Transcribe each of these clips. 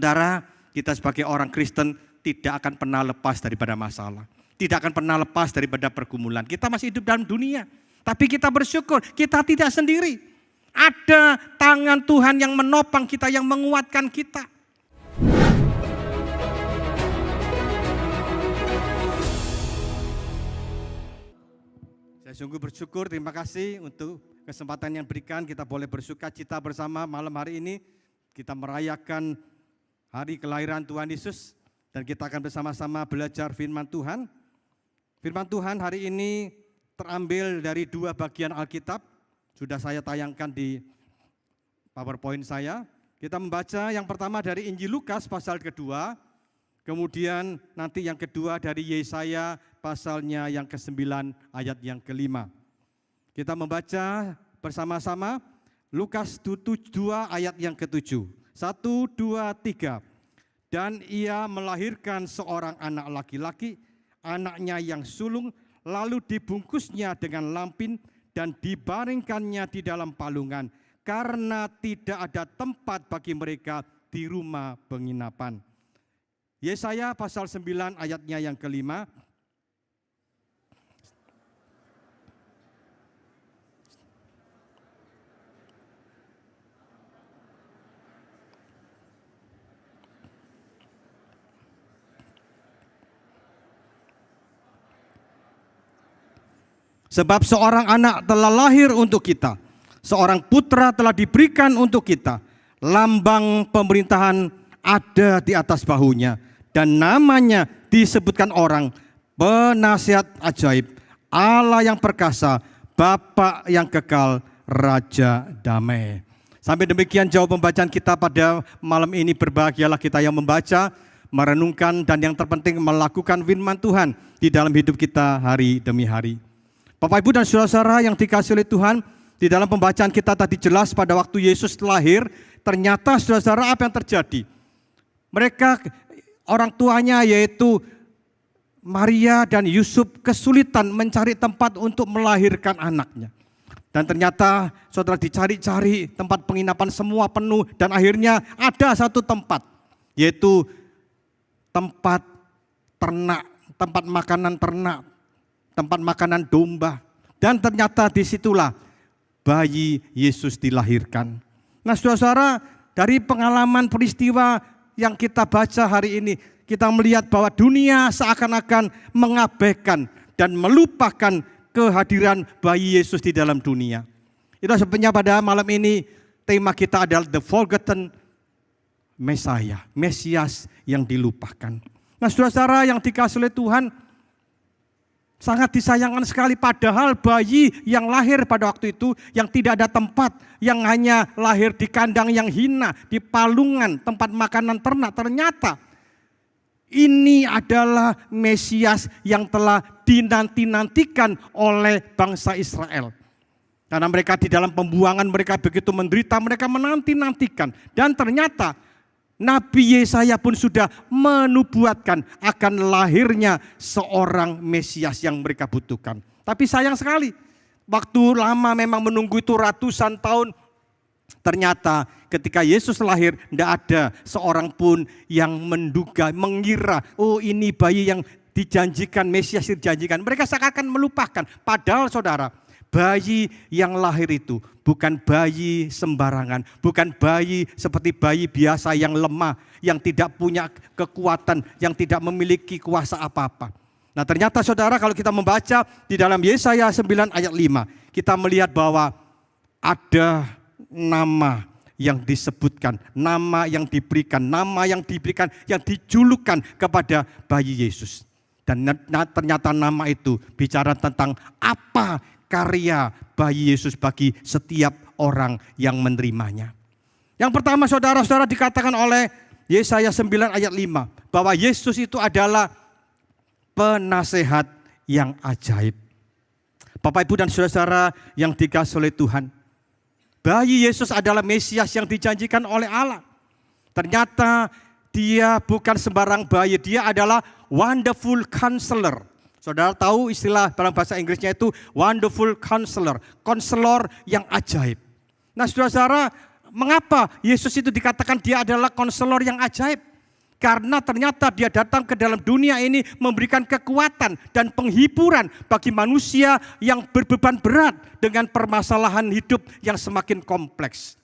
Saudara, kita sebagai orang Kristen tidak akan pernah lepas daripada masalah. Tidak akan pernah lepas daripada pergumulan. Kita masih hidup dalam dunia. Tapi kita bersyukur, kita tidak sendiri. Ada tangan Tuhan yang menopang kita, yang menguatkan kita. Saya sungguh bersyukur, terima kasih untuk kesempatan yang diberikan. Kita boleh bersuka cita bersama malam hari ini. Kita merayakan hari kelahiran Tuhan Yesus dan kita akan bersama-sama belajar firman Tuhan. Firman Tuhan hari ini terambil dari dua bagian Alkitab. Sudah saya tayangkan di PowerPoint saya. Kita membaca yang pertama dari Injil Lukas pasal kedua. Kemudian nanti yang kedua dari Yesaya pasalnya yang ke-9 ayat yang ke-5. Kita membaca bersama-sama Lukas 2 ayat yang ke-7. 1, 2, 3. Dan ia melahirkan seorang anak laki-laki, anaknya yang sulung, lalu dibungkusnya dengan lampin dan dibaringkannya di dalam palungan, karena tidak ada tempat bagi mereka di rumah penginapan. Yesaya pasal 9 ayatnya yang ke-5. Sebab seorang anak telah lahir untuk kita, seorang putra telah diberikan untuk kita, lambang pemerintahan ada di atas bahunya, dan namanya disebutkan orang, Penasihat Ajaib, Allah yang perkasa, Bapa yang kekal, Raja Damai. Sampai demikian jauh pembacaan kita pada malam ini. Berbahagialah kita yang membaca, merenungkan, dan yang terpenting melakukan firman Tuhan di dalam hidup kita hari demi hari. Bapak, Ibu, dan saudara-saudara yang dikasihi oleh Tuhan, di dalam pembacaan kita tadi jelas pada waktu Yesus lahir, ternyata saudara-saudara apa yang terjadi? Mereka, orang tuanya yaitu Maria dan Yusuf kesulitan mencari tempat untuk melahirkan anaknya. Dan ternyata saudara dicari-cari tempat penginapan semua penuh dan akhirnya ada satu tempat, yaitu tempat ternak, tempat makanan ternak, tempat makanan domba. Dan ternyata disitulah bayi Yesus dilahirkan. Nah saudara-saudara, dari pengalaman peristiwa yang kita baca hari ini, kita melihat bahwa dunia seakan-akan mengabaikan dan melupakan kehadiran bayi Yesus di dalam dunia. Itu sebabnya pada malam ini tema kita adalah The Forgotten Messiah, Mesias yang dilupakan. Nah saudara-saudara yang dikasihi oleh Tuhan, sangat disayangkan sekali, padahal bayi yang lahir pada waktu itu yang tidak ada tempat, yang hanya lahir di kandang yang hina, di palungan tempat makanan ternak, ternyata ini adalah Mesias yang telah dinanti-nantikan oleh bangsa Israel. Karena mereka di dalam pembuangan, mereka begitu menderita, mereka menanti-nantikan. Dan ternyata Nabi Yesaya pun sudah menubuatkan akan lahirnya seorang Mesias yang mereka butuhkan. Tapi sayang sekali, waktu lama memang menunggu itu ratusan tahun. Ternyata ketika Yesus lahir, tidak ada seorang pun yang menduga, mengira, oh ini bayi yang dijanjikan, Mesias dijanjikan. Mereka seakan melupakan, padahal saudara, bayi yang lahir itu bukan bayi sembarangan, bukan bayi seperti bayi biasa yang lemah, yang tidak punya kekuatan, yang tidak memiliki kuasa apa-apa. Nah ternyata saudara, kalau kita membaca di dalam Yesaya 9 ayat 5, kita melihat bahwa ada nama yang disebutkan, nama yang diberikan, yang dijulukan kepada bayi Yesus. Dan ternyata nama itu bicara tentang apa karya bayi Yesus bagi setiap orang yang menerimanya. Yang pertama saudara-saudara dikatakan oleh Yesaya 9 ayat 5 bahwa Yesus itu adalah penasehat yang ajaib. Bapak, Ibu, dan saudara-saudara yang dikasihi oleh Tuhan, bayi Yesus adalah Mesias yang dijanjikan oleh Allah. Ternyata dia bukan sembarang bayi, dia adalah Wonderful Counselor. Saudara tahu istilah dalam bahasa Inggrisnya itu Wonderful Counselor, konselor yang ajaib. Nah saudara-saudara, mengapa Yesus itu dikatakan dia adalah konselor yang ajaib? Karena ternyata dia datang ke dalam dunia ini memberikan kekuatan dan penghiburan bagi manusia yang berbeban berat dengan permasalahan hidup yang semakin kompleks.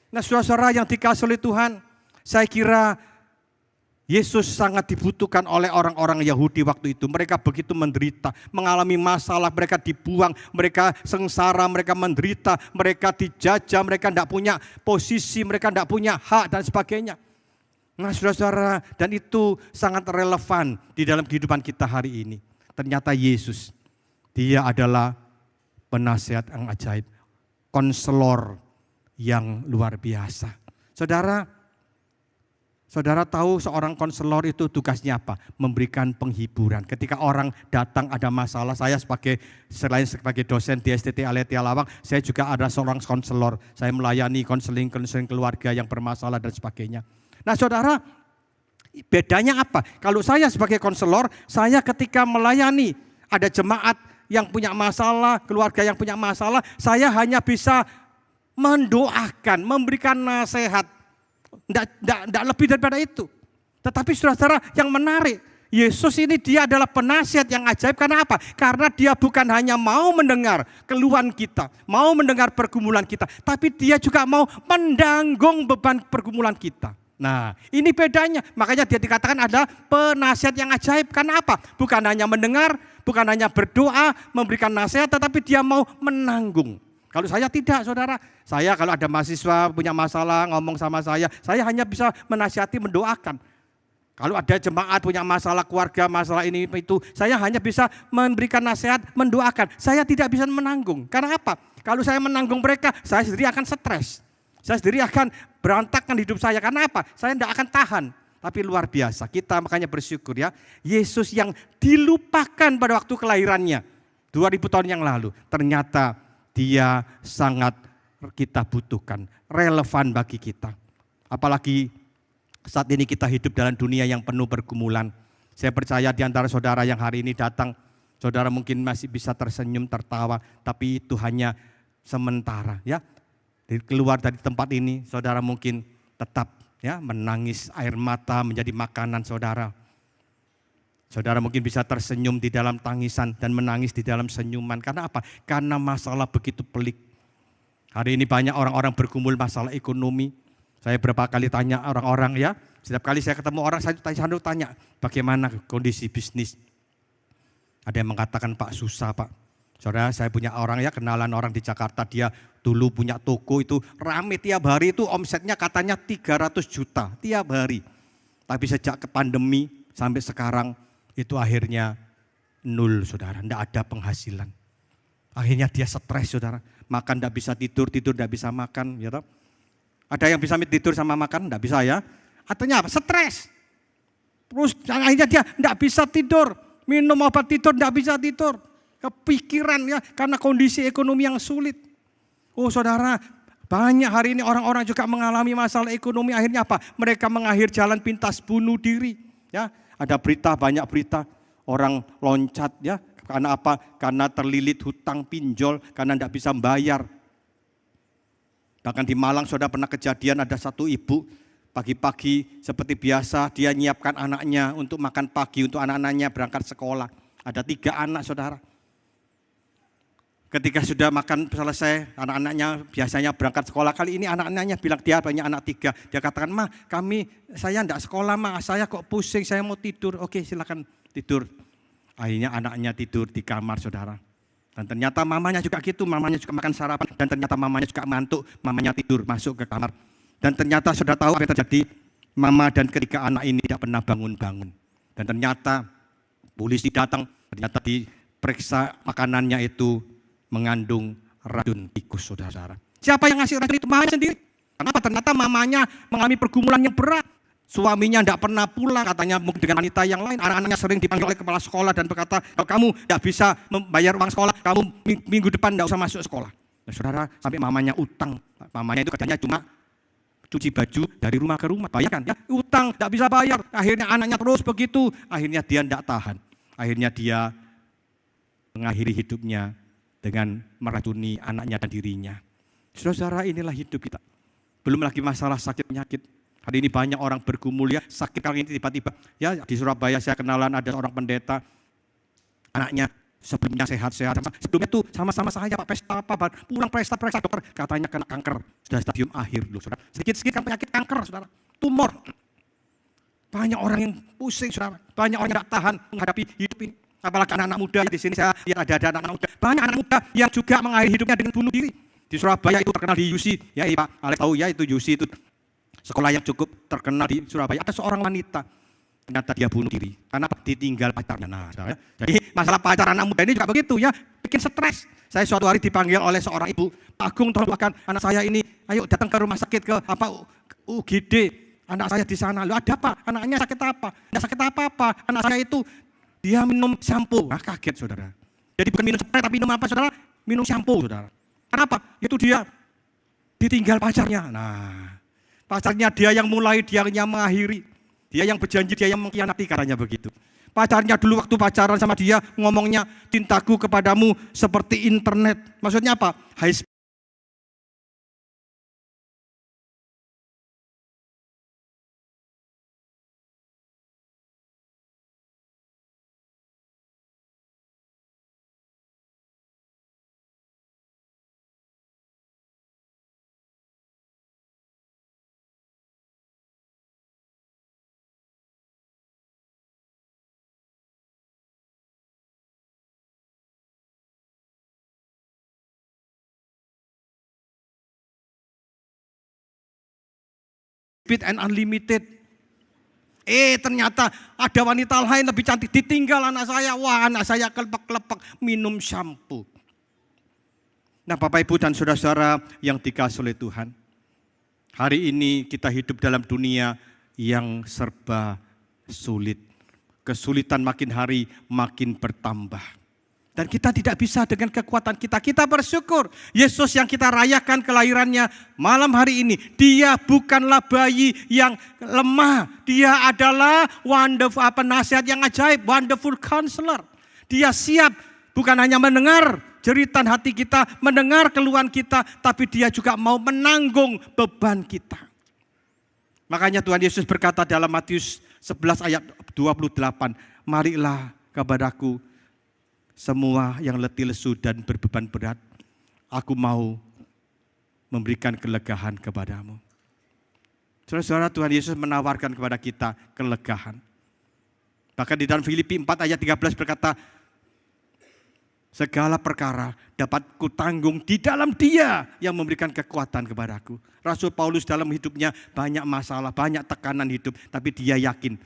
Nah, saudara yang dikasihi oleh Tuhan, saya kira Yesus sangat dibutuhkan oleh orang-orang Yahudi waktu itu. Mereka begitu menderita, mengalami masalah, mereka dibuang, mereka sengsara, mereka menderita, mereka dijajah, mereka tidak punya posisi, mereka tidak punya hak dan sebagainya. Nah, saudara-saudara, dan itu sangat relevan di dalam kehidupan kita hari ini. Ternyata Yesus, dia adalah penasihat yang ajaib, konselor yang luar biasa. Saudara tahu seorang konselor itu tugasnya apa? Memberikan penghiburan. Ketika orang datang ada masalah, saya selain sebagai dosen di STT Aletia Lawang, saya juga ada seorang konselor. Saya melayani konseling keluarga yang bermasalah dan sebagainya. Nah, saudara, bedanya apa? Kalau saya sebagai konselor, saya ketika melayani ada jemaat yang punya masalah, keluarga yang punya masalah, saya hanya bisa mendoakan, memberikan nasihat. Tidak lebih daripada itu. Tetapi saudara-saudara yang menarik, Yesus ini dia adalah penasihat yang ajaib. Karena apa? Karena dia bukan hanya mau mendengar keluhan kita, mau mendengar pergumulan kita, tapi dia juga mau menanggung beban pergumulan kita. Nah, ini bedanya. Makanya dia dikatakan ada penasihat yang ajaib. Karena apa? Bukan hanya mendengar, bukan hanya berdoa, memberikan nasihat, tetapi dia mau menanggung. Kalau saya tidak, saudara. Saya kalau ada mahasiswa punya masalah, ngomong sama saya hanya bisa menasihati, mendoakan. Kalau ada jemaat punya masalah keluarga, masalah ini itu, saya hanya bisa memberikan nasihat, mendoakan. Saya tidak bisa menanggung. Karena apa? Kalau saya menanggung mereka, saya sendiri akan stres. Saya sendiri akan berantakan hidup saya. Karena apa? Saya tidak akan tahan. Tapi luar biasa, kita makanya bersyukur ya. Yesus yang dilupakan pada waktu kelahirannya 2000 tahun yang lalu, ternyata dia sangat kita butuhkan, relevan bagi kita. Apalagi saat ini kita hidup dalam dunia yang penuh pergumulan. Saya percaya di antara saudara yang hari ini datang, saudara mungkin masih bisa tersenyum, tertawa, tapi itu hanya sementara ya. Keluar dari tempat ini, saudara mungkin tetap ya menangis, air mata menjadi makanan saudara. Saudara mungkin bisa tersenyum di dalam tangisan dan menangis di dalam senyuman. Karena apa? Karena masalah begitu pelik. Hari ini banyak orang-orang bergumul masalah ekonomi. Saya berapa kali tanya orang-orang ya. Setiap kali saya ketemu orang, saya tanya bagaimana kondisi bisnis. Ada yang mengatakan, Pak susah Pak. Saudara, saya punya orang ya, kenalan orang di Jakarta, dia dulu punya toko itu rame tiap hari itu omsetnya katanya 300 juta tiap hari. Tapi sejak ke pandemi sampai sekarang itu akhirnya nol saudara, tidak ada penghasilan. Akhirnya dia stres saudara, makan tidak bisa tidur tidak bisa makan. Ya toh? Ada yang bisa tidur sama makan, tidak bisa ya. Artinya apa? Stres. Terus akhirnya dia tidak bisa tidur, minum obat tidur tidak bisa tidur. Kepikiran ya, karena kondisi ekonomi yang sulit. Oh saudara, banyak hari ini orang-orang juga mengalami masalah ekonomi. Akhirnya apa? Mereka mengakhiri jalan pintas bunuh diri. Ya, ada berita, banyak berita orang loncat ya. Karena apa? Karena terlilit hutang pinjol, karena tidak bisa membayar. Bahkan di Malang saudara pernah kejadian ada satu ibu pagi-pagi seperti biasa dia nyiapkan anaknya untuk makan pagi untuk anak-anaknya berangkat sekolah. Ada 3 anak saudara. Ketika sudah makan selesai, anak-anaknya biasanya berangkat sekolah. Kali ini anak-anaknya bilang dia punya anak 3. Dia katakan, Ma, saya enggak sekolah, Ma. Saya kok pusing, saya mau tidur. Oke, silakan tidur. Akhirnya anaknya tidur di kamar, saudara. Dan ternyata mamanya juga gitu, mamanya juga makan sarapan. Dan ternyata mamanya juga ngantuk, mamanya tidur masuk ke kamar. Dan ternyata sudah tahu apa yang terjadi. Mama dan ketiga anak ini tidak pernah bangun-bangun. Dan ternyata polisi datang, ternyata diperiksa makanannya itu mengandung racun tikus, saudara. Siapa yang ngasih racun itu? Mamanya sendiri. Kenapa? Ternyata mamanya mengalami pergumulan yang berat. Suaminya tidak pernah pulang, katanya mungkin dengan wanita yang lain. Anak-anaknya sering dipanggil oleh kepala sekolah dan berkata, kalau kamu tidak bisa membayar uang sekolah, kamu minggu depan tidak usah masuk sekolah. Nah, saudara, sampai mamanya utang. Mamanya itu kerjanya cuma cuci baju dari rumah ke rumah. Bayangkan ya, utang, tidak bisa bayar. Akhirnya anaknya terus begitu. Akhirnya dia tidak tahan. Akhirnya dia mengakhiri hidupnya dengan meracuni anaknya dan dirinya. Saudara, inilah hidup kita. Belum lagi masalah sakit penyakit. Hari ini banyak orang bergumul ya, sakit kali ini tiba-tiba. Ya di Surabaya saya kenalan ada seorang pendeta, anaknya sebelumnya sehat-sehat. Sebelumnya tuh sama-sama saya Pak pesta apa, pulang pesta dokter katanya kena kanker. Sudah stadium akhir loh saudara. Sedikit-sedikit kan penyakit kanker saudara, tumor. Banyak orang yang pusing saudara, banyak orang yang tidak tahan menghadapi hidup ini. Apalagi anak-anak muda di sini saya lihat ada anak-anak muda. Banyak anak muda yang juga mengakhiri hidupnya dengan bunuh diri. Di Surabaya itu terkenal di UC, ya Pak Alex tahu ya itu UC itu sekolah yang cukup terkenal di Surabaya. Ada seorang wanita, ternyata dia bunuh diri karena ditinggal pacarnya. Nah, ya. Jadi masalah pacar anak muda ini juga begitu ya, bikin stres. Saya suatu hari dipanggil oleh seorang ibu, Pak Agung tolong doakan anak saya ini, ayo datang ke rumah sakit ke UGD. Anak saya di sana, loh ada apa? Anaknya sakit apa? Tidak sakit apa-apa. Anak saya itu dia minum shampoo. Nah, kaget saudara. Jadi bukan minum spray tapi minum apa saudara? Minum shampoo saudara. Kenapa? Itu dia ditinggal pacarnya. Nah, pacarnya dia yang mulai, dia yang mengakhiri. Dia yang berjanji, dia yang mengkhianati katanya begitu. Pacarnya dulu waktu pacaran sama dia ngomongnya, cintaku kepadamu seperti internet. Maksudnya apa? High speed and unlimited. Ternyata ada wanita lain lebih cantik, ditinggal anak saya. Wah, anak saya kelepek-kelepek minum shampoo. Nah Bapak Ibu dan Saudara-saudara yang dikasihi oleh Tuhan, hari ini kita hidup dalam dunia yang serba sulit. Kesulitan makin hari makin bertambah. Dan kita tidak bisa dengan kekuatan kita. Kita bersyukur Yesus yang kita rayakan kelahirannya malam hari ini. Dia bukanlah bayi yang lemah. Dia adalah wonderful, nasihat yang ajaib, wonderful counselor. Dia siap bukan hanya mendengar jeritan hati kita, mendengar keluhan kita, tapi dia juga mau menanggung beban kita. Makanya Tuhan Yesus berkata dalam Matius 11 ayat 28, marilah kepadaku semua yang letih lesu dan berbeban berat, aku mau memberikan kelegaan kepadamu. Saudara-saudara, Tuhan Yesus menawarkan kepada kita kelegaan. Bahkan di dalam Filipi 4 ayat 13 berkata, segala perkara dapat kutanggung di dalam Dia yang memberikan kekuatan kepadaku. Rasul Paulus dalam hidupnya banyak masalah, banyak tekanan hidup, tapi dia yakin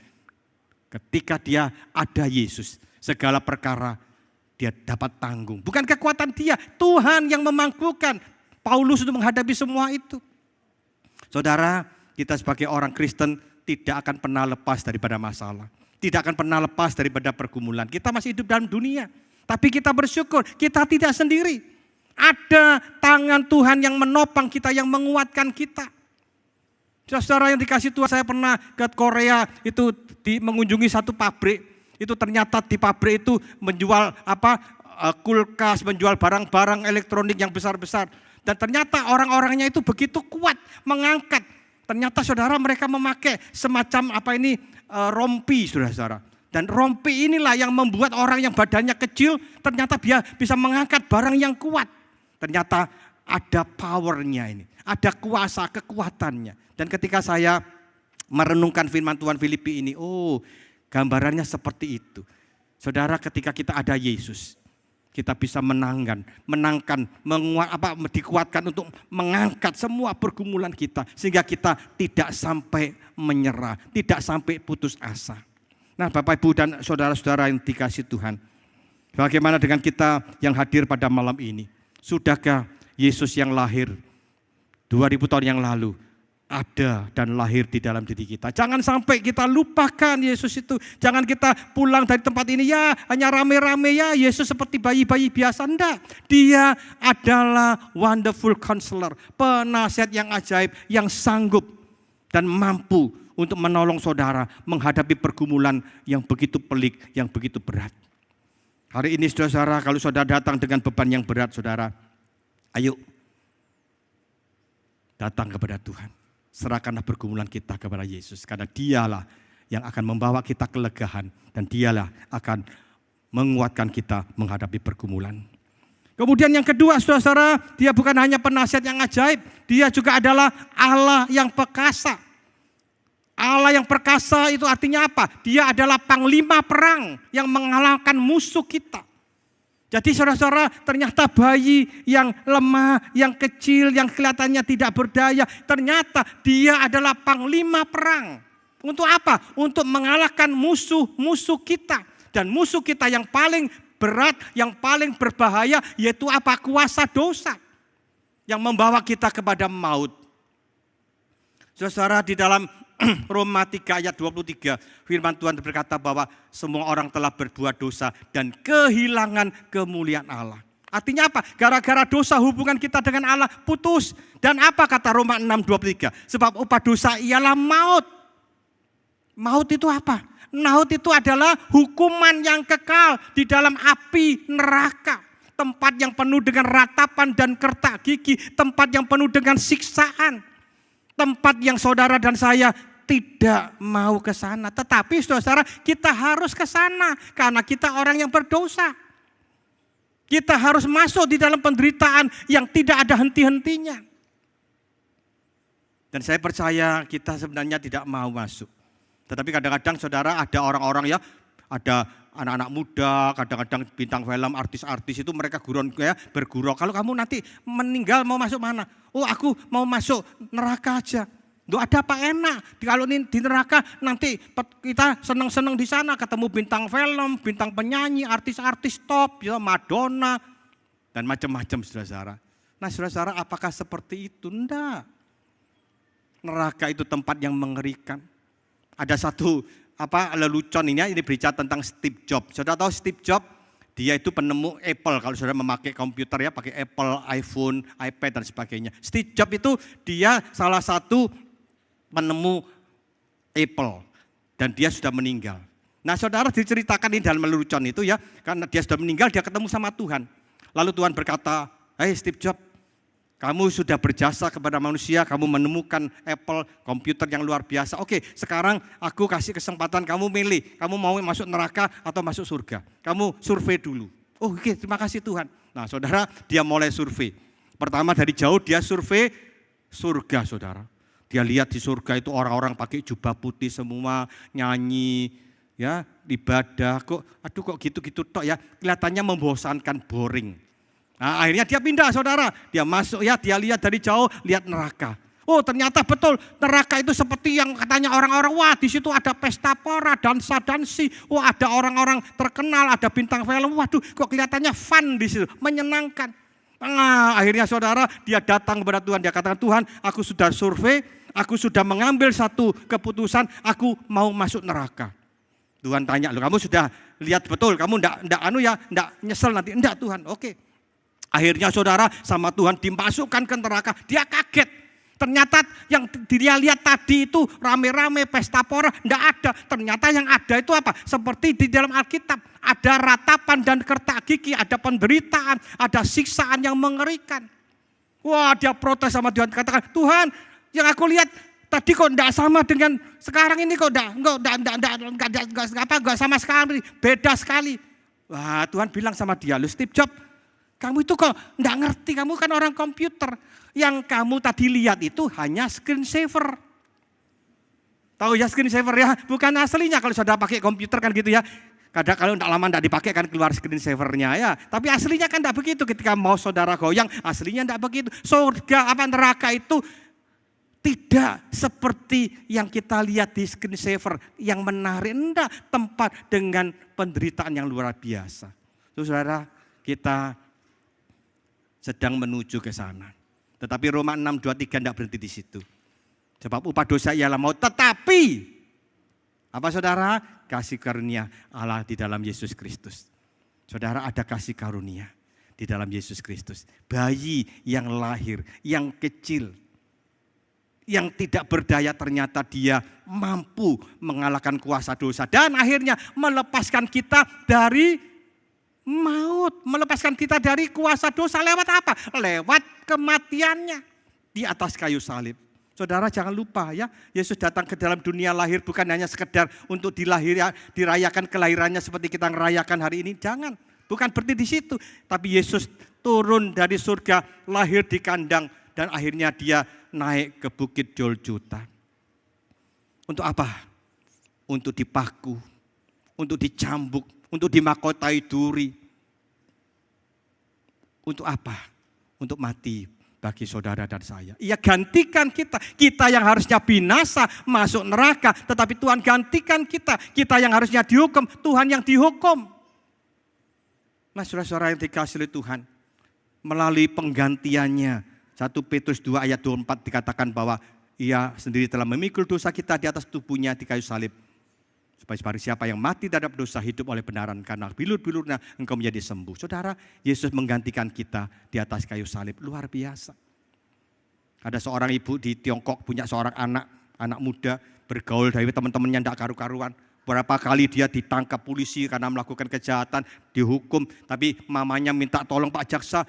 ketika dia ada Yesus, segala perkara dia dapat tanggung. Bukan kekuatan dia, Tuhan yang memampukan Paulus untuk menghadapi semua itu. Saudara, kita sebagai orang Kristen tidak akan pernah lepas daripada masalah. Tidak akan pernah lepas daripada pergumulan. Kita masih hidup dalam dunia. Tapi kita bersyukur, kita tidak sendiri. Ada tangan Tuhan yang menopang kita, yang menguatkan kita. Saudara yang dikasih Tuhan, saya pernah ke Korea, itu mengunjungi satu pabrik. Itu ternyata di pabrik itu menjual kulkas, menjual barang-barang elektronik yang besar-besar. Dan ternyata orang-orangnya itu begitu kuat mengangkat. Ternyata saudara mereka memakai semacam rompi saudara-saudara. Dan rompi inilah yang membuat orang yang badannya kecil ternyata dia bisa mengangkat barang yang kuat. Ternyata ada powernya ini, ada kuasa, kekuatannya. Dan ketika saya merenungkan firman Tuhan Filipi ini, gambarannya seperti itu. Saudara, ketika kita ada Yesus, kita bisa menangkan, dikuatkan untuk mengangkat semua pergumulan kita. Sehingga kita tidak sampai menyerah, tidak sampai putus asa. Nah Bapak Ibu dan saudara-saudara yang dikasihi Tuhan, bagaimana dengan kita yang hadir pada malam ini? Sudahkah Yesus yang lahir 2000 tahun yang lalu ada dan lahir di dalam diri kita? Jangan sampai kita lupakan Yesus itu. Jangan kita pulang dari tempat ini ya hanya rame-rame ya Yesus seperti bayi-bayi biasa. Enggak, dia adalah wonderful counselor, penasihat yang ajaib, yang sanggup dan mampu untuk menolong saudara menghadapi pergumulan yang begitu pelik, yang begitu berat. Hari ini saudara, kalau saudara datang dengan beban yang berat saudara, ayo Datang kepada Tuhan. Serahkanlah pergumulan kita kepada Yesus. Karena dialah yang akan membawa kita kelegaan. Dan dialah akan menguatkan kita menghadapi pergumulan. Kemudian yang kedua, saudara-saudara, dia bukan hanya penasihat yang ajaib. Dia juga adalah Allah yang perkasa. Allah yang perkasa itu artinya apa? Dia adalah panglima perang yang mengalahkan musuh kita. Jadi saudara-saudara, ternyata bayi yang lemah, yang kecil, yang kelihatannya tidak berdaya, ternyata dia adalah panglima perang. Untuk apa? Untuk mengalahkan musuh-musuh kita. Dan musuh kita yang paling berat, yang paling berbahaya, yaitu apa? Kuasa dosa. Yang membawa kita kepada maut. Saudara, di dalam Roma 3 ayat 23, firman Tuhan berkata bahwa semua orang telah berbuat dosa dan kehilangan kemuliaan Allah. Artinya apa? Gara-gara dosa hubungan kita dengan Allah putus. Dan apa kata Roma 6:23? Sebab upah dosa ialah maut. Maut itu apa? Maut itu adalah hukuman yang kekal di dalam api neraka. Tempat yang penuh dengan ratapan dan kertak gigi. Tempat yang penuh dengan siksaan. Tempat yang saudara dan saya tidak mau ke sana. Tetapi saudara, kita harus ke sana karena kita orang yang berdosa. Kita harus masuk di dalam penderitaan yang tidak ada henti-hentinya. Dan saya percaya kita sebenarnya tidak mau masuk. Tetapi kadang-kadang saudara, ada orang-orang ya, ada anak-anak muda, kadang-kadang bintang film, artis-artis itu mereka bergurau. Kalau kamu nanti meninggal mau masuk mana? Oh, aku mau masuk neraka aja. Duh, ada apa enak? Kalau di neraka nanti kita senang-senang di sana, ketemu bintang film, bintang penyanyi, artis-artis top, ya Madonna dan macam-macam, saudara-saudara. Nah, saudara-saudara, apakah seperti itu? Enggak. Neraka itu tempat yang mengerikan. Ada satu lelucon ini berbicara tentang Steve Jobs. Saudara tahu Steve Jobs? Dia itu penemu Apple, kalau saudara memakai komputer ya, pakai Apple, iPhone, iPad dan sebagainya. Steve Jobs itu dia salah satu penemu Apple dan dia sudah meninggal. Nah, saudara diceritakan ini dalam lelucon itu ya, karena dia sudah meninggal, dia ketemu sama Tuhan. Lalu Tuhan berkata, "Hai Steve Jobs, kamu sudah berjasa kepada manusia, kamu menemukan Apple, komputer yang luar biasa. Oke, sekarang aku kasih kesempatan kamu milih, kamu mau masuk neraka atau masuk surga. Kamu survei dulu." Oh, oke, terima kasih Tuhan. Nah, saudara, dia mulai survei. Pertama dari jauh dia survei surga, saudara. Dia lihat di surga itu orang-orang pakai jubah putih semua, nyanyi, ya, ibadah. Kok gitu-gitu tok ya, kelihatannya membosankan, boring. Nah, akhirnya dia pindah, saudara. Dia masuk ya, dia lihat dari jauh, lihat neraka. Oh, ternyata betul neraka itu seperti yang katanya orang-orang, wah di situ ada pesta pora, dansa-dansi, wah ada orang-orang terkenal, ada bintang film, waduh kok kelihatannya fun di situ, menyenangkan. Nah, akhirnya saudara, dia datang kepada Tuhan, dia katakan, "Tuhan, aku sudah survei, aku sudah mengambil satu keputusan, aku mau masuk neraka." Tuhan tanya, "Loh, kamu sudah lihat betul, kamu enggak nyesel nanti?" "Enggak Tuhan." Oke. Akhirnya saudara, sama Tuhan dimasukkan ke neraka, dia kaget. Ternyata yang dia lihat tadi itu rame-rame pesta pora, enggak ada. Ternyata yang ada itu apa? Seperti di dalam Alkitab, ada ratapan dan kertak gigi, ada penderitaan, ada siksaan yang mengerikan. Wah, dia protes sama Tuhan, katakan, "Tuhan, yang aku lihat tadi kok enggak sama dengan sekarang ini, kok enggak sama sekali, beda sekali." Wah, Tuhan bilang sama dia, "Lu Steve Jobs, kamu itu kok enggak ngerti, kamu kan orang komputer. Yang kamu tadi lihat itu hanya screensaver." Tahu ya screensaver ya, bukan aslinya. Kalau sudah pakai komputer kan gitu ya. Kadang kalau enggak lama enggak dipakai kan keluar screensavernya ya. Tapi aslinya kan enggak begitu, ketika mau saudara goyang, aslinya enggak begitu. Surga neraka itu tidak seperti yang kita lihat di screensaver yang menarik, enggak, tempat dengan penderitaan yang luar biasa. Saudara, kita sedang menuju ke sana. Tetapi Roma 6:23 tidak berhenti di situ. Sebab upah dosa ialah maut, tetapi apa saudara? Kasih karunia Allah di dalam Yesus Kristus. Saudara, ada kasih karunia di dalam Yesus Kristus. Bayi yang lahir, yang kecil, yang tidak berdaya, ternyata dia mampu mengalahkan kuasa dosa. Dan akhirnya melepaskan kita dari maut, melepaskan kita dari kuasa dosa lewat apa? Lewat kematiannya. di atas kayu salib. Saudara jangan lupa ya, Yesus datang ke dalam dunia lahir bukan hanya sekedar untuk dirayakan kelahirannya seperti kita merayakan hari ini. Jangan, bukan berarti di situ. Tapi Yesus turun dari surga, lahir di kandang, dan akhirnya dia naik ke Bukit Golgota. Untuk apa? Untuk dipaku, untuk dicambuk, untuk dimahkotai duri. Untuk apa? Untuk mati bagi saudara dan saya. Ia gantikan kita. Kita yang harusnya binasa masuk neraka. Tetapi Tuhan gantikan kita. Kita yang harusnya dihukum, Tuhan yang dihukum. Nah saudara-saudara yang dikasihi oleh Tuhan. Melalui penggantiannya. 1 Petrus 2 ayat 24 dikatakan bahwa ia sendiri telah memikul dosa kita di atas tubuhnya di kayu salib. Supaya barang siapa yang mati terhadap dosa hidup oleh benaran karena bilur-bilurnya engkau menjadi sembuh. Saudara, Yesus menggantikan kita di atas kayu salib. Luar biasa. Ada seorang ibu di Tiongkok punya seorang anak muda bergaul dari teman-temannya tidak karu-karuan. Berapa kali dia ditangkap polisi karena melakukan kejahatan, dihukum. Tapi mamanya minta tolong Pak Jaksa,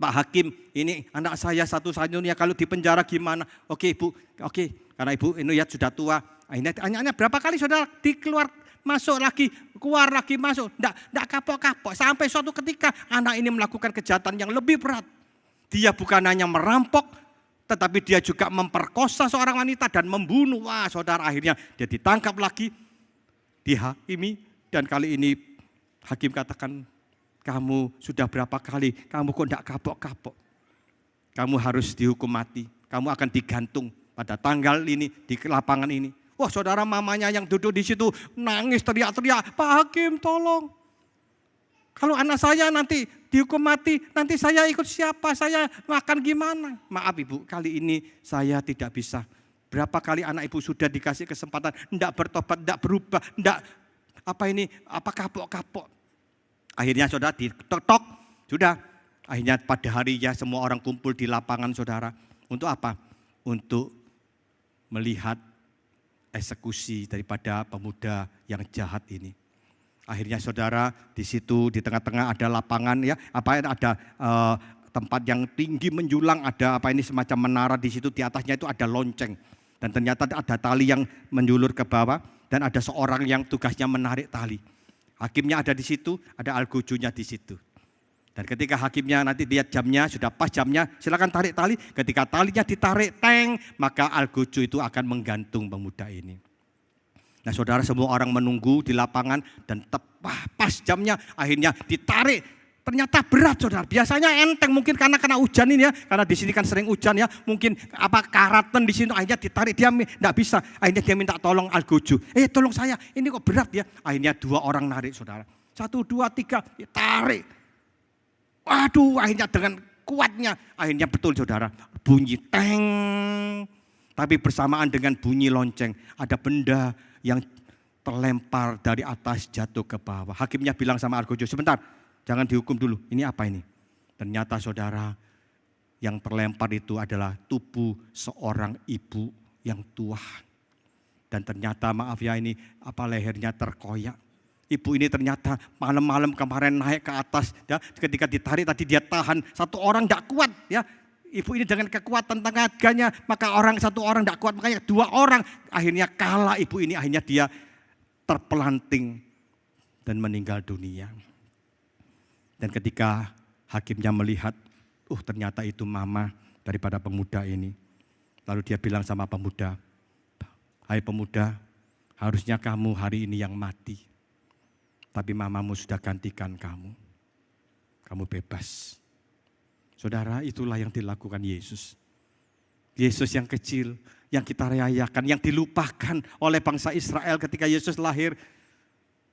Pak Hakim, ini anak saya satu-satunya kalau di penjara gimana? Oke ibu, oke. Karena ibu ini ya sudah tua. Akhirnya berapa kali saudara dikeluar masuk lagi, keluar lagi masuk. Tidak kapok-kapok. Sampai suatu ketika anak ini melakukan kejahatan yang lebih berat. Dia bukan hanya merampok, tetapi dia juga memperkosa seorang wanita dan membunuh. Wah saudara, akhirnya dia ditangkap lagi, dihakimi. Dan kali ini hakim katakan, kamu sudah berapa kali, kamu kok tidak kapok-kapok. Kamu harus dihukum mati, kamu akan digantung pada tanggal ini, di lapangan ini. Wah saudara, mamanya yang duduk di situ nangis teriak-teriak, Pak Hakim tolong. Kalau anak saya nanti dihukum mati, nanti saya ikut siapa, saya makan gimana? Maaf ibu, kali ini saya tidak bisa. Berapa kali anak ibu sudah dikasih kesempatan, tidak bertobat, tidak berubah, tidak kapok-kapok. Akhirnya saudara diketok, sudah. Akhirnya pada harinya semua orang kumpul di lapangan saudara. Untuk apa? Untuk melihat eksekusi daripada pemuda yang jahat ini. Akhirnya saudara di situ di tengah-tengah ada lapangan ya, ada tempat yang tinggi menjulang, ada semacam menara di situ, di atasnya itu ada lonceng dan ternyata ada tali yang menjulur ke bawah dan ada seorang yang tugasnya menarik tali. Hakimnya ada di situ, ada algojonya di situ. Dan ketika hakimnya nanti lihat jamnya, sudah pas jamnya, silakan tarik tali. Ketika talinya ditarik, maka algojo itu akan menggantung pemuda ini. Nah saudara, semua orang menunggu di lapangan dan tepat pas jamnya akhirnya ditarik. Ternyata berat saudara, biasanya enteng mungkin karena kena hujan ini ya. Karena di sini kan sering hujan ya, mungkin karatan di sini akhirnya ditarik, dia tidak bisa. Akhirnya dia minta tolong algojo, tolong saya, ini kok berat ya. Akhirnya 2 orang narik saudara, 1, 2, 3 ditarik. Waduh, akhirnya dengan kuatnya, akhirnya betul saudara, bunyi teng. Tapi bersamaan dengan bunyi lonceng, ada benda yang terlempar dari atas jatuh ke bawah. Hakimnya bilang sama algojo, sebentar, jangan dihukum dulu, ini apa ini? Ternyata saudara, yang terlempar itu adalah tubuh seorang ibu yang tua. Dan ternyata maaf ya ini, lehernya terkoyak. Ibu ini ternyata malam-malam kemarin naik ke atas, ya. Ketika ditarik tadi dia tahan, 1 orang tidak kuat, ya. Ibu ini dengan kekuatan tenaganya, maka 1 orang tidak kuat, makanya 2 orang akhirnya kalah. Ibu ini akhirnya dia terpelanting dan meninggal dunia. Dan ketika hakimnya melihat, ternyata itu mama daripada pemuda ini. Lalu dia bilang sama pemuda, hai pemuda, harusnya kamu hari ini yang mati. Tapi mamamu sudah gantikan kamu. Kamu bebas. Saudara, itulah yang dilakukan Yesus. Yesus yang kecil, yang kita rayakan, yang dilupakan oleh bangsa Israel ketika Yesus lahir.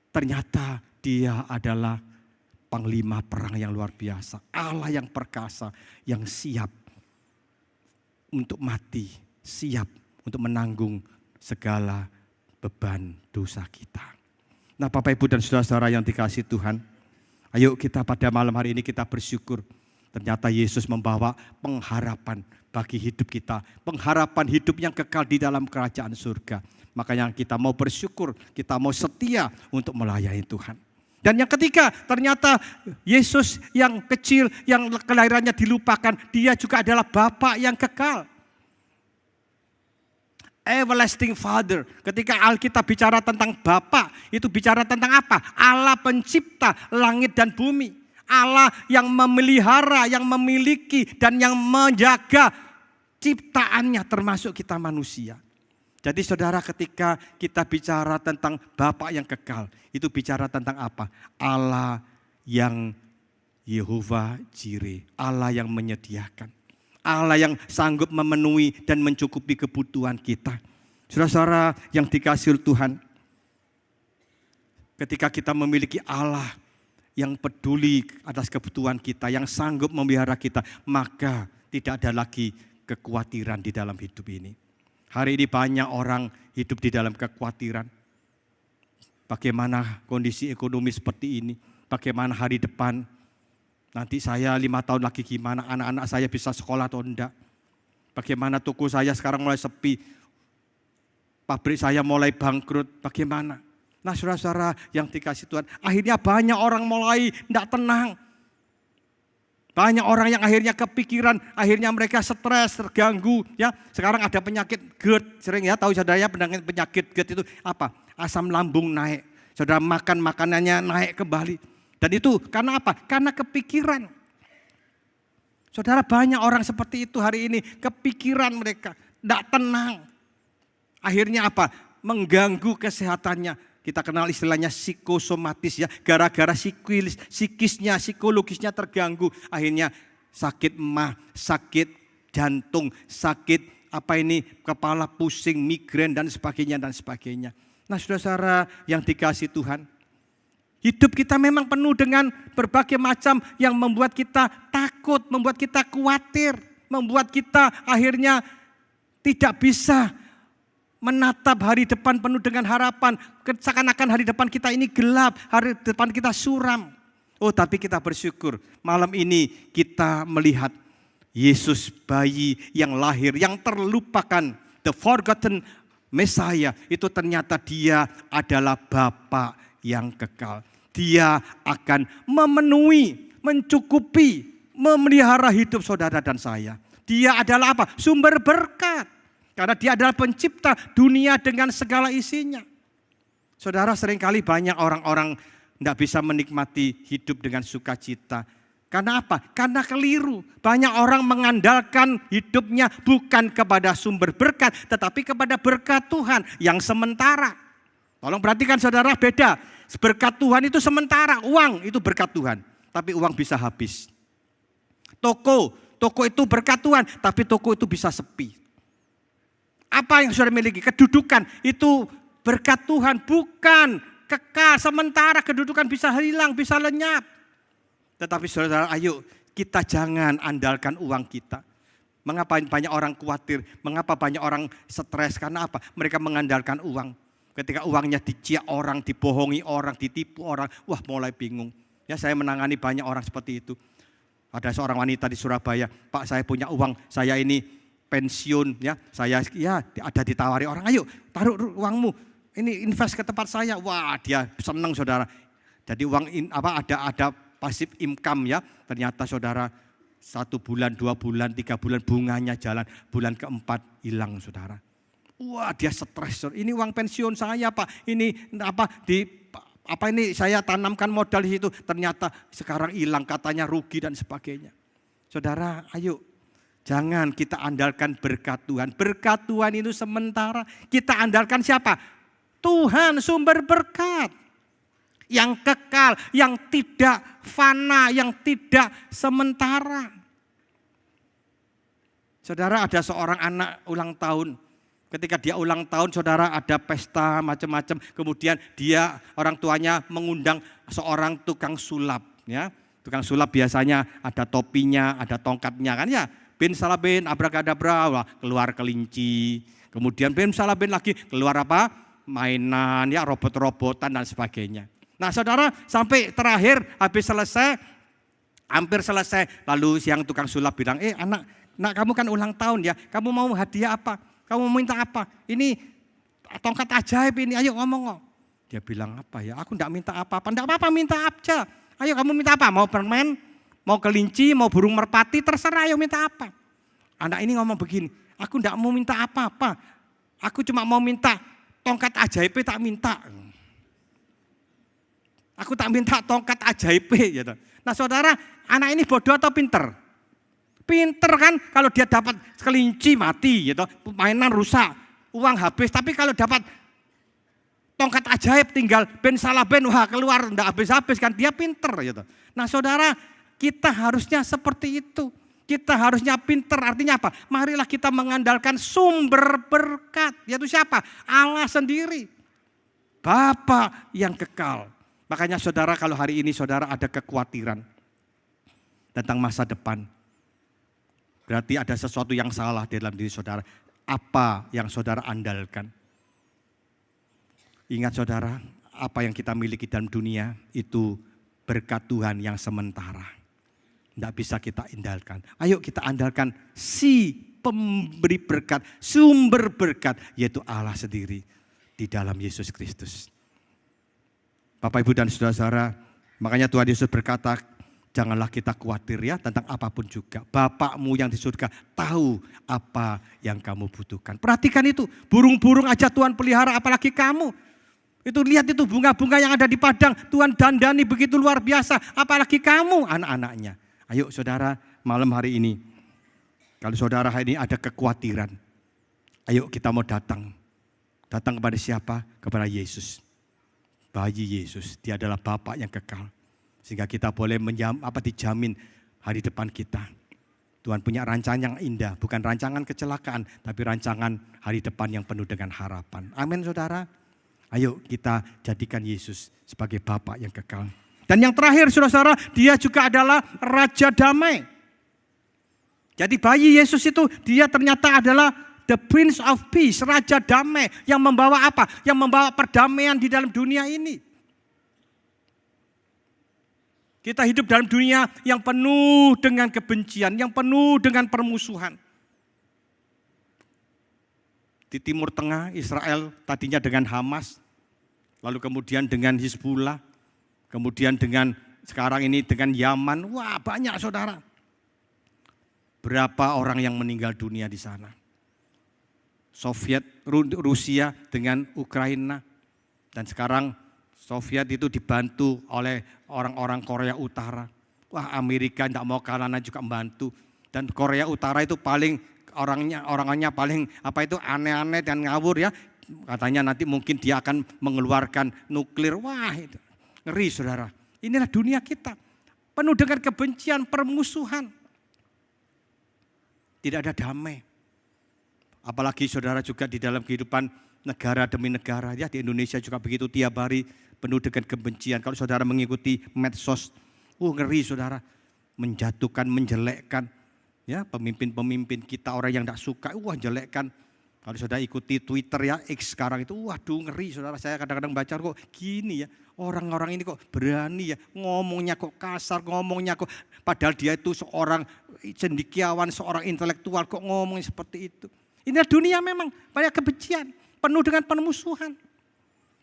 Ternyata dia adalah panglima perang yang luar biasa. Allah yang perkasa, yang siap untuk mati, siap untuk menanggung segala beban dosa kita. Nah Bapak Ibu dan saudara-saudara yang dikasihi Tuhan, ayo kita pada malam hari ini kita bersyukur. Ternyata Yesus membawa pengharapan bagi hidup kita. Pengharapan hidup yang kekal di dalam kerajaan surga. Makanya kita mau bersyukur, kita mau setia untuk melayani Tuhan. Dan yang ketiga, ternyata Yesus yang kecil, yang kelahirannya dilupakan, dia juga adalah Bapa yang kekal. Everlasting Father. Ketika Alkitab bicara tentang Bapa, itu bicara tentang apa? Allah pencipta langit dan bumi. Allah yang memelihara, yang memiliki, dan yang menjaga ciptaannya termasuk kita manusia. Jadi saudara, ketika kita bicara tentang Bapa yang kekal, itu bicara tentang apa? Allah yang Yehova Jireh, Allah yang menyediakan. Allah yang sanggup memenuhi dan mencukupi kebutuhan kita. Saudara-saudara yang dikasihi Tuhan, ketika kita memiliki Allah yang peduli atas kebutuhan kita, yang sanggup memelihara kita, maka tidak ada lagi kekhawatiran di dalam hidup ini. Hari ini banyak orang hidup di dalam kekhawatiran. Bagaimana kondisi ekonomi seperti ini? Bagaimana hari depan? Nanti saya 5 tahun lagi gimana? Anak-anak saya bisa sekolah atau enggak? Bagaimana toko saya sekarang mulai sepi? Pabrik saya mulai bangkrut, bagaimana? Nah saudara-saudara yang dikasih Tuhan, akhirnya banyak orang mulai enggak tenang. Banyak orang yang akhirnya kepikiran, akhirnya mereka stres, terganggu. Ya, sekarang ada penyakit GERD, sering ya tahu saudaranya penyakit GERD itu apa? Asam lambung naik. Saudara makan makanannya naik kembali. Dan itu karena apa? Karena kepikiran. Saudara banyak orang seperti itu hari ini, kepikiran mereka, tidak tenang. Akhirnya apa? Mengganggu kesehatannya. Kita kenal istilahnya psikosomatis ya, gara-gara psikisnya, psikologisnya terganggu. Akhirnya sakit mah, sakit jantung, sakit kepala pusing, migrain dan sebagainya dan sebagainya. Nah saudara-saudara yang dikasihi Tuhan, hidup kita memang penuh dengan berbagai macam yang membuat kita takut, membuat kita khawatir, membuat kita akhirnya tidak bisa menatap hari depan penuh dengan harapan. Seakan-akan hari depan kita ini gelap, hari depan kita suram. Oh tapi kita bersyukur malam ini kita melihat Yesus bayi yang lahir, yang terlupakan, the forgotten Messiah. Itu ternyata dia adalah Bapa yang kekal. Dia akan memenuhi, mencukupi, memelihara hidup saudara dan saya. Dia adalah apa? Sumber berkat. Karena dia adalah pencipta dunia dengan segala isinya. Saudara, seringkali banyak orang-orang tidak bisa menikmati hidup dengan sukacita. Karena apa? Karena keliru. Banyak orang mengandalkan hidupnya bukan kepada sumber berkat, tetapi kepada berkat Tuhan yang sementara. Tolong perhatikan saudara, beda. Berkat Tuhan itu sementara, uang itu berkat Tuhan. Tapi uang bisa habis. Toko itu berkat Tuhan, tapi toko itu bisa sepi. Apa yang saudara miliki? Kedudukan itu berkat Tuhan, bukan kekal, sementara. Kedudukan bisa hilang, bisa lenyap. Tetapi saudara, ayo kita jangan andalkan uang kita. Mengapa banyak orang khawatir? Mengapa banyak orang stres? Karena apa? Mereka mengandalkan uang. Ketika uangnya diciak orang, dibohongi orang, ditipu orang, wah mulai bingung. Ya saya menangani banyak orang seperti itu. Ada seorang wanita di Surabaya, Pak saya punya uang, saya ini pensiun ya, saya ya ada ditawari orang, ayo taruh uangmu, ini invest ke tempat saya. Wah dia senang saudara. Jadi uang ada passive income ya. Ternyata saudara 1 bulan, 2 bulan, 3 bulan bunganya jalan, bulan keempat hilang saudara. Wah dia stres. Ini uang pensiun saya Pak. Ini ini saya tanamkan modal di situ. Ternyata sekarang hilang, katanya rugi dan sebagainya. Saudara, ayo. Jangan kita andalkan berkat Tuhan. Berkat Tuhan itu sementara. Kita andalkan siapa? Tuhan sumber berkat. Yang kekal, yang tidak fana, yang tidak sementara. Saudara, ada seorang anak ulang tahun. Ketika dia ulang tahun, saudara ada pesta macam-macam. Kemudian orang tuanya mengundang seorang tukang sulap. Ya. Tukang sulap biasanya ada topinya, ada tongkatnya kan ya. Bin salabin, abrakadabra, wah, keluar kelinci. Kemudian bin salabin lagi, keluar apa? Mainan, ya robot-robotan dan sebagainya. Nah saudara, sampai terakhir hampir selesai. Lalu siang tukang sulap bilang, anak kamu kan ulang tahun ya, kamu mau hadiah apa? Kamu mau minta apa? Ini tongkat ajaib ini, ayo ngomong. Dia bilang apa ya, aku enggak minta apa-apa. Enggak apa-apa, minta aja. Ayo kamu minta apa? Mau permen, mau kelinci, mau burung merpati, terserah, ayo minta apa. Anak ini ngomong begini, aku enggak mau minta apa-apa. Aku cuma mau minta tongkat ajaib, tak minta. Aku tak minta tongkat ajaib. Gitu. Nah saudara, anak ini bodoh atau pinter? Pinter kan, kalau dia dapat kelinci mati, gitu. Mainan rusak, uang habis. Tapi kalau dapat tongkat ajaib tinggal ben salah ben, wah keluar enggak habis-habis kan, dia pinter. Gitu. Nah saudara, kita harusnya seperti itu. Kita harusnya pinter, artinya apa? Marilah kita mengandalkan sumber berkat. Yaitu siapa? Allah sendiri. Bapa yang kekal. Makanya saudara, kalau hari ini saudara ada kekhawatiran tentang masa depan, berarti ada sesuatu yang salah di dalam diri saudara. Apa yang saudara andalkan? Ingat saudara, apa yang kita miliki dalam dunia itu berkat Tuhan yang sementara. Tidak bisa kita andalkan. Ayo kita andalkan si pemberi berkat, sumber berkat, yaitu Allah sendiri di dalam Yesus Kristus. Bapak, Ibu, dan saudara-saudara, makanya Tuhan Yesus berkata, janganlah kita khawatir ya tentang apapun juga. Bapakmu yang di surga tahu apa yang kamu butuhkan. Perhatikan itu, burung-burung aja Tuhan pelihara, apalagi kamu. Itu lihat itu bunga-bunga yang ada di padang, Tuhan dandani begitu luar biasa, apalagi kamu anak-anaknya. Ayo saudara, malam hari ini, kalau saudara hari ini ada kekhawatiran, ayo kita mau datang. Datang kepada siapa? Kepada Yesus. Bayi Yesus, dia adalah Bapa yang kekal. Sehingga kita boleh dijamin hari depan kita. Tuhan punya rancangan yang indah, bukan rancangan kecelakaan, tapi rancangan hari depan yang penuh dengan harapan. Amin saudara. Ayo kita jadikan Yesus sebagai Bapa yang kekal. Dan yang terakhir saudara-saudara, dia juga adalah Raja Damai. Jadi bayi Yesus itu dia ternyata adalah the Prince of Peace, Raja Damai. Yang membawa apa? Yang membawa perdamaian di dalam dunia ini. Kita hidup dalam dunia yang penuh dengan kebencian, yang penuh dengan permusuhan. Di Timur Tengah, Israel tadinya dengan Hamas, lalu kemudian dengan Hizbullah, kemudian dengan sekarang ini dengan Yaman. Wah, banyak saudara. Berapa orang yang meninggal dunia di sana? Rusia dengan Ukraina, dan sekarang Soviet itu dibantu oleh orang-orang Korea Utara. Wah, Amerika tidak mau kalah juga membantu. Dan Korea Utara itu paling orangnya paling aneh-aneh dan ngawur ya. Katanya nanti mungkin dia akan mengeluarkan nuklir. Wah, itu ngeri saudara. Inilah dunia kita, penuh dengan kebencian, permusuhan. Tidak ada damai. Apalagi saudara juga di dalam kehidupan negara demi negara. Ya, di Indonesia juga begitu, tiap hari penuh dengan kebencian. Kalau saudara mengikuti medsos, ngeri saudara. Menjatuhkan, menjelekkan. Ya, pemimpin-pemimpin kita, orang yang tidak suka, jelekkan. Kalau saudara ikuti Twitter ya, X sekarang itu, waduh ngeri saudara. Saya kadang-kadang baca kok gini ya, orang-orang ini kok berani ya, ngomongnya kok kasar, ngomongnya kok, padahal dia itu seorang cendekiawan, seorang intelektual, kok ngomongnya seperti itu. Inilah dunia memang, banyak kebencian, penuh dengan permusuhan.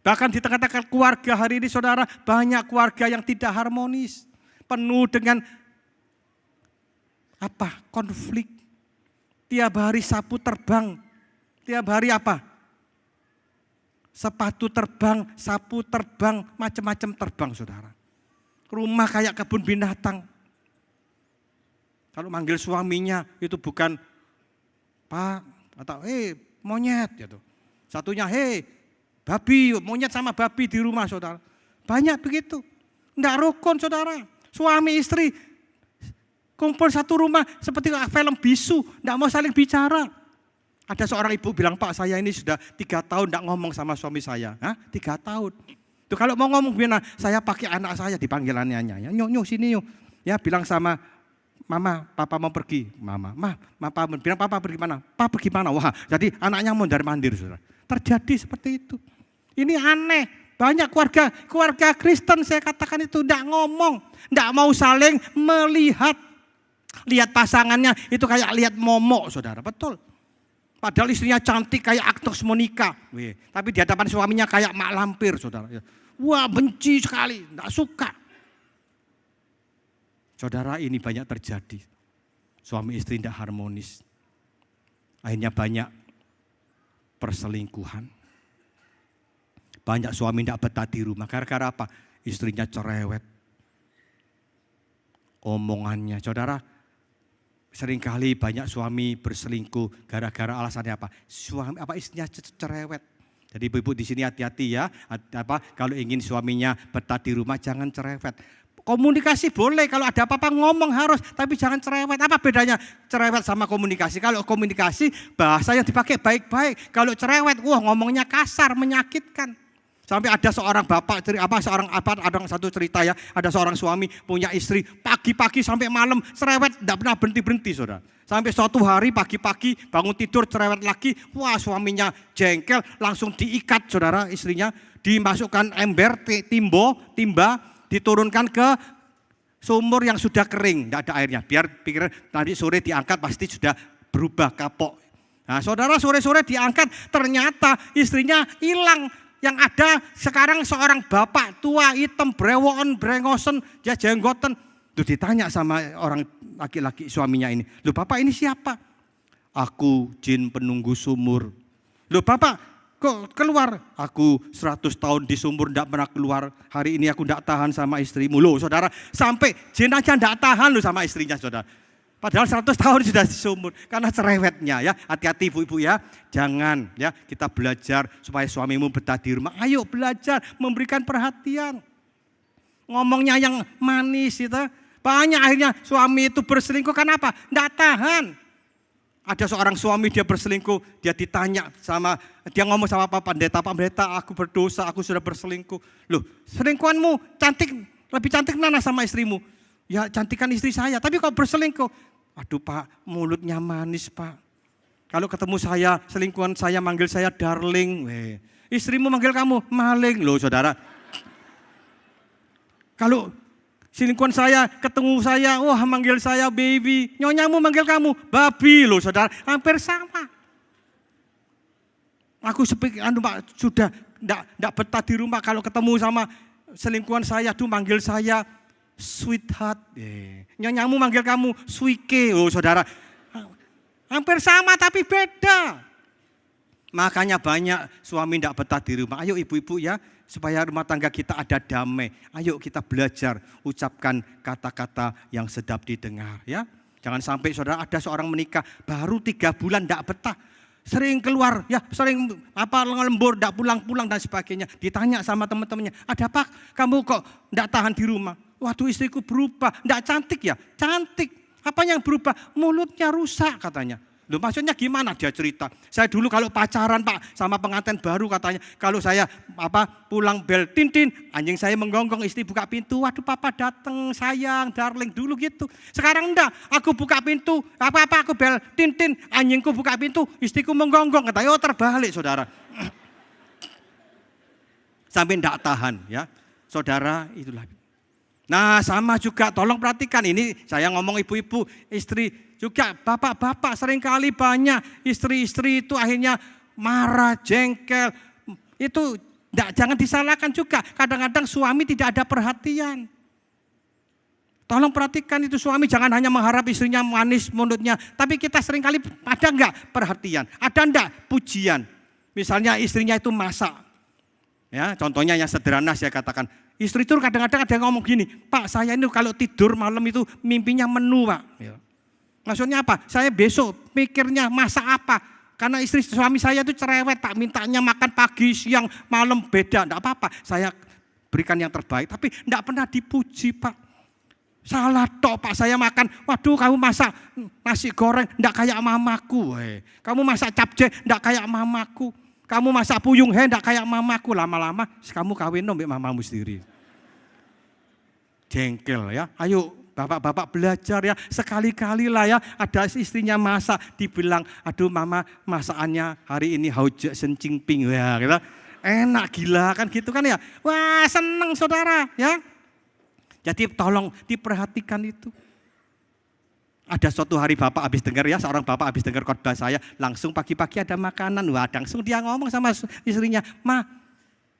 Bahkan di tengah-tengah keluarga hari ini saudara, banyak keluarga yang tidak harmonis, penuh dengan konflik. Tiap hari sapu terbang. Tiap hari sepatu terbang, sapu terbang, macam-macam terbang saudara. Rumah kayak kebun binatang. Kalau manggil suaminya itu bukan Pak atau monyet gitu. Satunya babi, monyet sama babi di rumah saudara. Banyak begitu. Enggak rukun saudara. Suami istri kumpul satu rumah seperti film bisu, enggak mau saling bicara. Ada seorang ibu bilang, Pak saya ini sudah 3 tahun enggak ngomong sama suami saya. 3 tahun. Tuh kalau mau ngomong gimana? Saya pakai anak saya dipanggilannya. Nyok sini yuk. Ya bilang sama Mama, Papa mau pergi. Mama, bilang Papa pergi mana? Papa pergi mana? Wah, jadi anaknya mondar-mandir saudara. Terjadi seperti itu. Ini aneh. Banyak keluarga Kristen saya katakan itu enggak ngomong. Enggak mau saling melihat. Lihat pasangannya itu kayak lihat momok saudara. Betul. Padahal istrinya cantik kayak Agnes Monica. Tapi di hadapan suaminya kayak mak lampir, saudara. Wah, benci sekali, enggak suka. Saudara, ini banyak terjadi. Suami istri tidak harmonis. Akhirnya banyak perselingkuhan. Banyak suami tidak betah di rumah. Gara-gara apa? Istrinya cerewet. Omongannya, saudara, seringkali banyak suami berselingkuh gara-gara alasannya apa? Istrinya cerewet. Jadi ibu-ibu di sini hati-hati ya. Kalau ingin suaminya betah di rumah jangan cerewet. Komunikasi boleh, kalau ada apa-apa ngomong harus, tapi jangan cerewet. Apa bedanya cerewet sama komunikasi? Kalau komunikasi bahasa yang dipakai baik-baik. Kalau cerewet, ngomongnya kasar, menyakitkan. Sampai ada seorang bapak, ada satu cerita ya, ada seorang suami punya istri pagi-pagi sampai malam cerewet, tidak pernah berhenti-berhenti, saudara. Sampai suatu hari pagi-pagi bangun tidur cerewet lagi, suaminya jengkel, langsung diikat, saudara, istrinya, dimasukkan ember, timba, diturunkan ke sumur yang sudah kering, tidak ada airnya. Biar pikir nanti sore diangkat pasti sudah berubah kapok. Nah, saudara, sore-sore diangkat, ternyata istrinya hilang. Yang ada sekarang seorang bapak tua, hitam, brewoken, brengosen, jenggoten. Itu ditanya sama orang laki-laki suaminya ini. Loh, bapak ini siapa? Aku jin penunggu sumur. Loh, bapak kok keluar? Aku 100 tahun di sumur tidak pernah keluar. Hari ini aku tidak tahan sama istrimu. Loh, saudara, sampai jin aja tidak tahan loh sama istrinya, saudara. Padahal 100 tahun sudah di sumur karena cerewetnya ya. Hati-hati ibu-ibu ya. Jangan ya, kita belajar supaya suamimu betah di rumah. Ayo belajar memberikan perhatian. Ngomongnya yang manis itu. Banyak akhirnya suami itu berselingkuh karena apa? Tidak tahan. Ada seorang suami dia berselingkuh, dia ditanya dia ngomong sama Pak Pendeta, aku berdosa, aku sudah berselingkuh. Loh, selingkuhanmu lebih cantik mana sama istrimu? Ya cantikan istri saya, tapi kok berselingkuh? Aduh Pak, mulutnya manis Pak. Kalau ketemu saya, selingkuhan saya manggil saya darling. Istrimu manggil kamu maling loh, saudara. Kalau selingkuhan saya ketemu saya, manggil saya baby. Nyonyamu manggil kamu babi loh, saudara. Hampir sama. Aku Pak, sudah enggak betah di rumah kalau ketemu sama selingkuhan saya, manggil saya sweetheart, nyanyamu manggil kamu suike, saudara. Hampir sama tapi beda. Makanya banyak suami tidak betah di rumah. Ayo ibu-ibu ya, supaya rumah tangga kita ada damai. Ayo kita belajar ucapkan kata-kata yang sedap didengar ya. Jangan sampai saudara ada seorang menikah baru 3 bulan tidak betah. Sering keluar, ya sering lembur, tidak pulang-pulang dan sebagainya. Ditanya sama teman-temannya, ada apa kamu kok tidak tahan di rumah? Waduh, istriku berubah, tidak cantik ya? Cantik. Apa yang berubah? Mulutnya rusak katanya. Loh, maksudnya gimana? Dia cerita. Saya dulu kalau pacaran Pak sama pengantin baru katanya, kalau saya pulang bel tintin, anjing saya menggonggong, istri buka pintu, waduh papa datang sayang, darling dulu gitu. Sekarang enggak, aku buka pintu, aku bel tintin, anjingku buka pintu, istriku menggonggong, katanya terbalik saudara. Sampai enggak tahan ya. Saudara, itulah. Nah sama juga, tolong perhatikan ini saya ngomong ibu-ibu, istri juga bapak-bapak seringkali banyak istri-istri itu akhirnya marah, jengkel. Itu jangan disalahkan juga, kadang-kadang suami tidak ada perhatian. Tolong perhatikan itu suami jangan hanya mengharap istrinya manis mulutnya, tapi kita seringkali ada enggak perhatian, ada enggak pujian. Misalnya istrinya itu masak. Ya, contohnya yang sederhana saya katakan, istri itu kadang-kadang ada yang ngomong gini, Pak saya ini kalau tidur malam itu mimpinya menu Pak. Ya. Maksudnya apa? Saya besok mikirnya masak apa? Karena istri suami saya itu cerewet Pak, mintanya makan pagi, siang, malam beda, enggak apa-apa. Saya berikan yang terbaik, tapi enggak pernah dipuji Pak. Salah tok Pak, saya makan, waduh kamu masak nasi goreng enggak kayak mamaku. Kamu masak capcay enggak kayak mamaku. Kamu masak puyung hendak kayak mamaku, lama-lama kamu kawin sama mamamu sendiri. Jengkel ya, ayo bapak-bapak belajar ya, sekali-kali lah ya ada istrinya masak, dibilang aduh mama masakannya hari ini haujak sencing ping ya, gitu. Enak gila kan gitu kan ya, wah seneng saudara ya. Jadi tolong diperhatikan itu. Ada suatu hari bapak habis dengar ya, seorang bapak habis dengar khotbah saya, langsung pagi-pagi ada makanan. Wah, langsung dia ngomong sama istrinya, "Ma,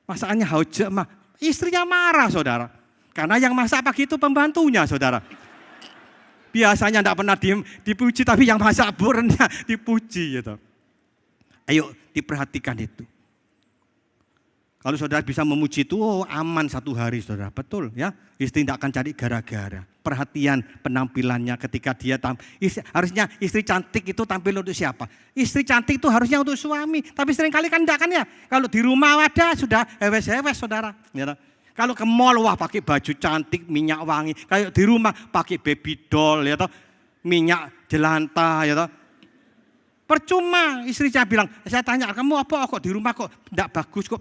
masakannya haujek, Ma." Istrinya marah, saudara. Karena yang masak pagi itu pembantunya, saudara. Biasanya tidak pernah dipuji, tapi yang masak burennya dipuji gitu. Ayo diperhatikan itu. Kalau saudara bisa memuji itu, oh, aman satu hari, saudara. Betul ya. Istri tidak akan cari gara-gara. Perhatian penampilannya ketika dia harusnya istri cantik itu tampil untuk siapa? Istri cantik itu harusnya untuk suami. Tapi seringkali kan tidak kan ya. Kalau di rumah ada sudah hewes-hewes, saudara. Ya, kalau ke mall, wah pakai baju cantik, minyak wangi. Kayak di rumah pakai baby doll, ya toh, minyak jelantah, ya toh. Percuma, istrinya bilang, saya tanya, kamu apa kok di rumah kok tidak bagus kok.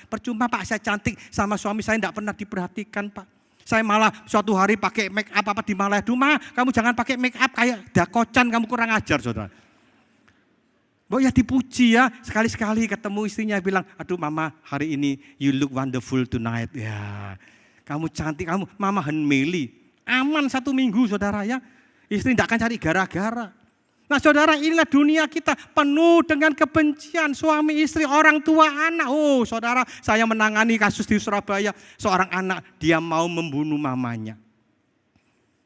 Percuma Pak, saya cantik sama suami saya tidak pernah diperhatikan Pak. Saya malah suatu hari pakai make up apa di malah, "Mah, kamu jangan pakai make up kayak dakocan, kamu kurang ajar," saudara. Bo ya dipuji ya, sekali-sekali ketemu istrinya bilang, "Aduh Mama, hari ini you look wonderful tonight." Ya, kamu cantik, kamu Mama henmeli. Aman 1 minggu saudara ya. Istri tidak akan cari gara-gara. Nah saudara, inilah dunia kita penuh dengan kebencian suami istri, orang tua, anak. Oh saudara, saya menangani kasus di Surabaya. Seorang anak dia mau membunuh mamanya.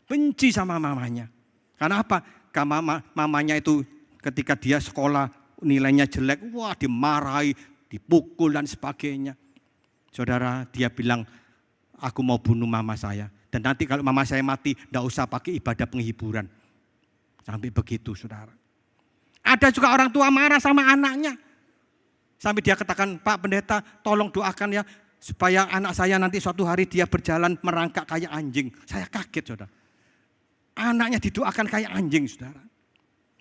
Benci sama mamanya. Karena apa? Karena mamanya itu ketika dia sekolah nilainya jelek, wah dimarahi, dipukul dan sebagainya. Saudara, dia bilang, "Aku mau bunuh mama saya. Dan nanti kalau mama saya mati, tidak usah pakai ibadah penghiburan." Sampai begitu saudara. Ada juga orang tua marah sama anaknya. Sampai dia katakan, "Pak Pendeta tolong doakan ya. Supaya anak saya nanti suatu hari dia berjalan merangkak kayak anjing." Saya kaget saudara. Anaknya didoakan kayak anjing saudara.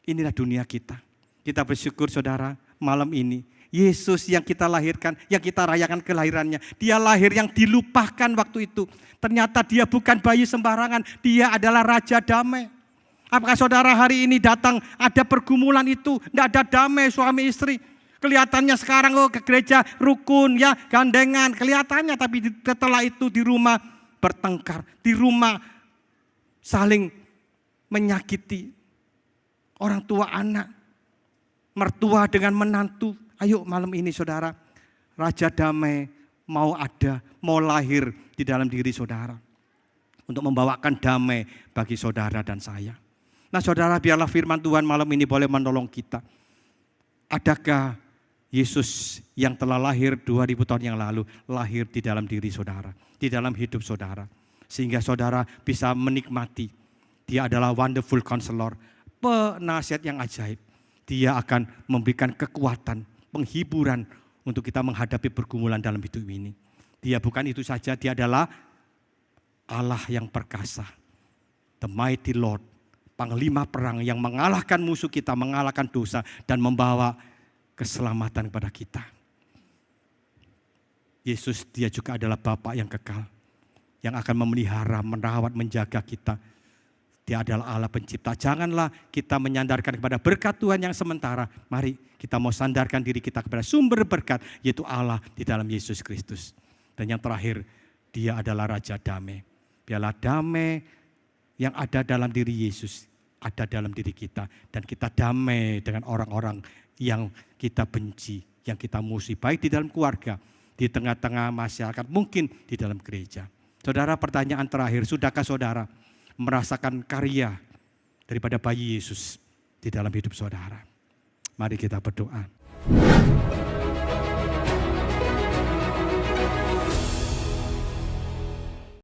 Inilah dunia kita. Kita bersyukur saudara malam ini. Yesus yang kita lahirkan, yang kita rayakan kelahirannya. Dia lahir yang dilupakan waktu itu. Ternyata dia bukan bayi sembarangan. Dia adalah Raja Damai. Apakah saudara hari ini datang ada pergumulan itu, tidak ada damai suami istri? Kelihatannya sekarang ke gereja rukun ya, gandengan kelihatannya, tapi setelah itu di rumah bertengkar, di rumah saling menyakiti orang tua anak, mertua dengan menantu. Ayo malam ini saudara, Raja Damai mau ada, mau lahir di dalam diri saudara untuk membawakan damai bagi saudara dan saya. Nah saudara, biarlah firman Tuhan malam ini boleh menolong kita. Adakah Yesus yang telah lahir 2000 tahun yang lalu lahir di dalam diri saudara, di dalam hidup saudara. Sehingga saudara bisa menikmati. Dia adalah wonderful counselor, penasihat yang ajaib. Dia akan memberikan kekuatan, penghiburan untuk kita menghadapi pergumulan dalam hidup ini. Dia bukan itu saja, dia adalah Allah yang perkasa. The mighty Lord. Panglima perang yang mengalahkan musuh kita, mengalahkan dosa dan membawa keselamatan kepada kita. Yesus dia juga adalah Bapa yang kekal, yang akan memelihara, merawat, menjaga kita. Dia adalah Allah pencipta. Janganlah kita menyandarkan kepada berkat Tuhan yang sementara. Mari kita mau sandarkan diri kita kepada sumber berkat, yaitu Allah di dalam Yesus Kristus. Dan yang terakhir, dia adalah Raja Damai. Biarlah damai yang ada dalam diri Yesus ada dalam diri kita. Dan kita damai dengan orang-orang yang kita benci, yang kita musuhi. Baik di dalam keluarga, di tengah-tengah masyarakat, mungkin di dalam gereja. Saudara, pertanyaan terakhir, sudahkah saudara merasakan karya daripada bayi Yesus di dalam hidup saudara? Mari kita berdoa.